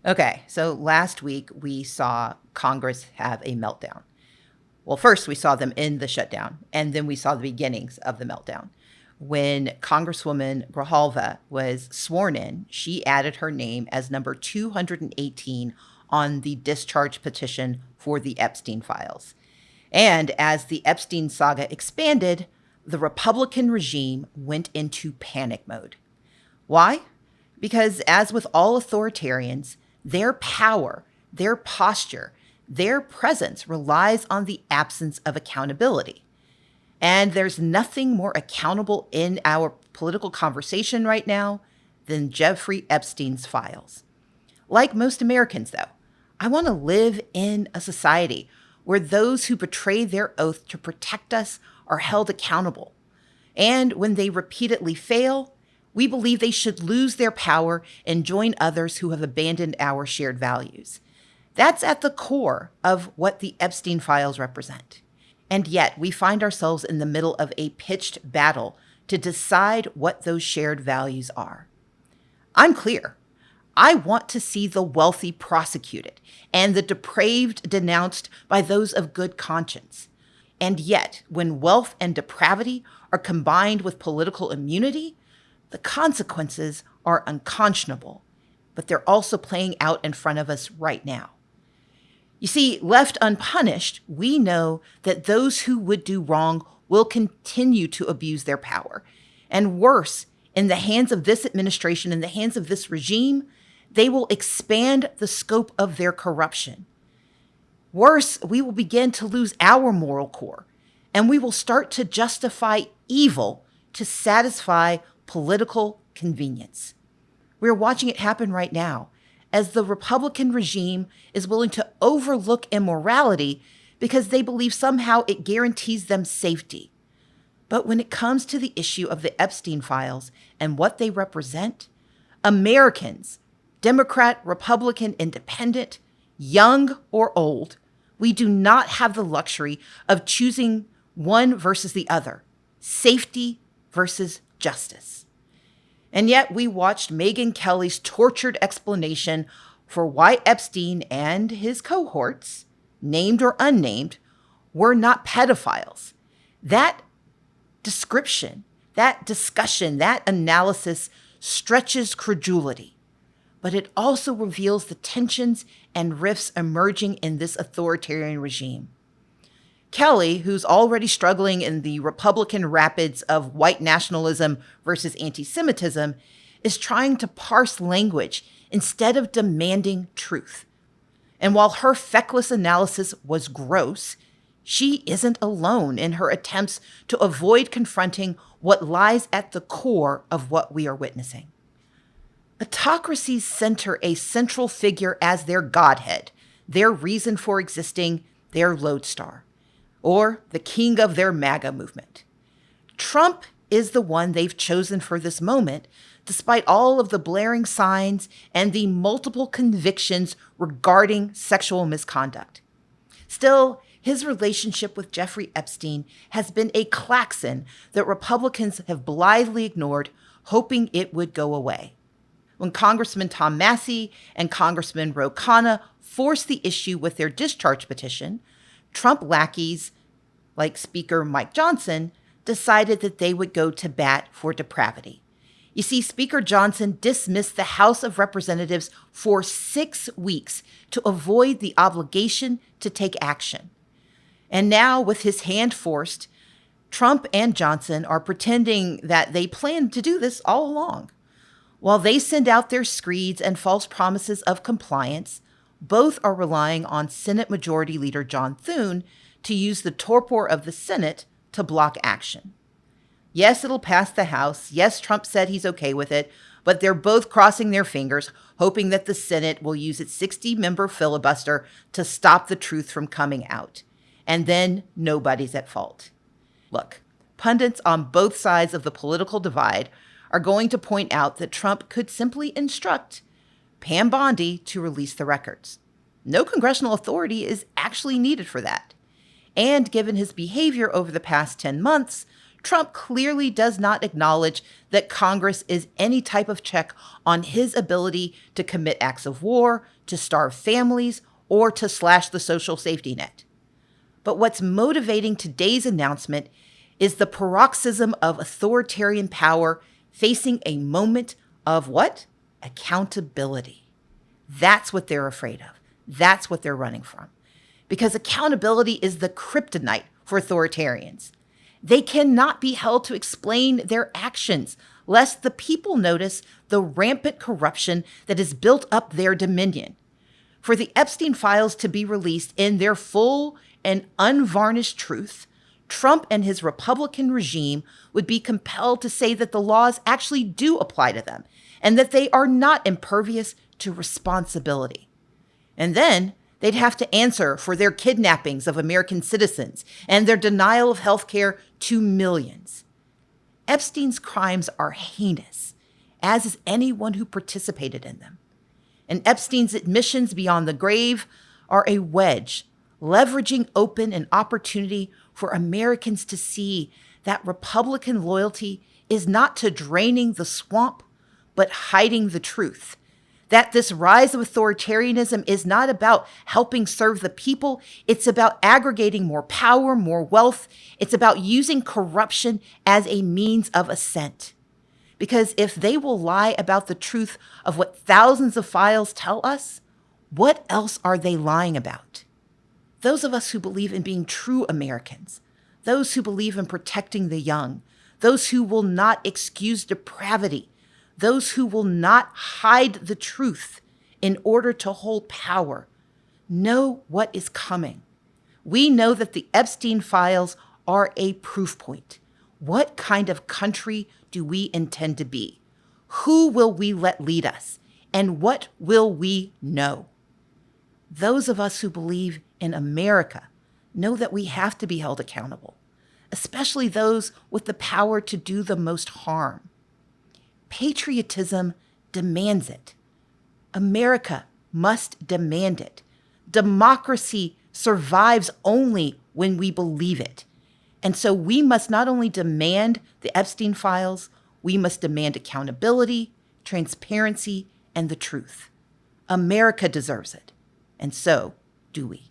Okay, so last week we saw Congress have a meltdown. Well, first we saw them in the shutdown, and then we saw the beginnings of the meltdown. When Congresswoman Grijalva was sworn in, she added her name as number 218 on the discharge petition for the Epstein Files. And as the Epstein saga expanded, the Republican regime went into panic mode. Why? Because as with all authoritarians, their power, their posture, their presence relies on the absence of accountability. And there's nothing more accountable in our political conversation right now than Jeffrey Epstein's files. Like most Americans, though, I want to live in a society where those who betray their oath to protect us are held accountable. And when they repeatedly fail, we believe they should lose their power and join others who have abandoned our shared values. That's at the core of what the Epstein Files represent. And yet, we find ourselves in the middle of a pitched battle to decide what those shared values are. I'm clear. I want to see the wealthy prosecuted and the depraved denounced by those of good conscience. And yet, when wealth and depravity are combined with political immunity, the consequences are unconscionable, but they're also playing out in front of us right now. You see, left unpunished, we know that those who would do wrong will continue to abuse their power. And worse, in the hands of this administration, in the hands of this regime, they will expand the scope of their corruption. Worse, we will begin to lose our moral core, and we will start to justify evil to satisfy political convenience. We're watching it happen right now, as the Republican regime is willing to overlook immorality because they believe somehow it guarantees them safety. But when it comes to the issue of the Epstein Files and what they represent, Americans, Democrat, Republican, Independent, young or old, we do not have the luxury of choosing one versus the other, safety versus justice. And yet we watched Megyn Kelly's tortured explanation for why Epstein and his cohorts, named or unnamed, were not pedophiles. That description, that discussion, that analysis stretches credulity, but it also reveals the tensions and rifts emerging in this authoritarian regime. Kelly, who's already struggling in the Republican rapids of white nationalism versus anti-Semitism, is trying to parse language instead of demanding truth. And while her feckless analysis was gross, she isn't alone in her attempts to avoid confronting what lies at the core of what we are witnessing. Autocracies center a central figure as their godhead, their reason for existing, their lodestar, or the king of their MAGA movement. Trump is the one they've chosen for this moment, despite all of the blaring signs and the multiple convictions regarding sexual misconduct. Still, his relationship with Jeffrey Epstein has been a klaxon that Republicans have blithely ignored, hoping it would go away. When Congressman Tom Massie and Congressman Ro Khanna forced the issue with their discharge petition, Trump lackeys, like Speaker Mike Johnson, decided that they would go to bat for depravity. You see, Speaker Johnson dismissed the House of Representatives for 6 weeks to avoid the obligation to take action. And now, with his hand forced, Trump and Johnson are pretending that they planned to do this all along. While they send out their screeds and false promises of compliance, both are relying on Senate Majority Leader John Thune to use the torpor of the Senate to block action. Yes, it'll pass the House. Yes, Trump said he's okay with it, but they're both crossing their fingers, hoping that the Senate will use its 60-member filibuster to stop the truth from coming out. And then nobody's at fault. Look, pundits on both sides of the political divide are going to point out that Trump could simply instruct Pam Bondi to release the records. No congressional authority is actually needed for that. And given his behavior over the past 10 months, Trump clearly does not acknowledge that Congress is any type of check on his ability to commit acts of war, to starve families, or to slash the social safety net. But what's motivating today's announcement is the paroxysm of authoritarian power facing a moment of what? Accountability. That's what they're afraid of. That's what they're running from. Because accountability is the kryptonite for authoritarians. They cannot be held to explain their actions, lest the people notice the rampant corruption that has built up their dominion. For the Epstein Files to be released in their full and unvarnished truth, Trump and his Republican regime would be compelled to say that the laws actually do apply to them and that they are not impervious to responsibility. And then they'd have to answer for their kidnappings of American citizens and their denial of health care to millions. Epstein's crimes are heinous, as is anyone who participated in them. And Epstein's admissions beyond the grave are a wedge, leveraging open an opportunity for Americans to see that Republican loyalty is not to draining the swamp, but hiding the truth. That this rise of authoritarianism is not about helping serve the people. It's about aggregating more power, more wealth. It's about using corruption as a means of ascent. Because if they will lie about the truth of what thousands of files tell us, what else are they lying about? Those of us who believe in being true Americans, those who believe in protecting the young, those who will not excuse depravity, those who will not hide the truth in order to hold power, know what is coming. We know that the Epstein Files are a proof point. What kind of country do we intend to be? Who will we let lead us? And what will we know? Those of us who believe in America know that we have to be held accountable, especially those with the power to do the most harm. Patriotism demands it. America must demand it. Democracy survives only when we believe it. And so we must not only demand the Epstein Files, we must demand accountability, transparency, and the truth. America deserves it. And so do we.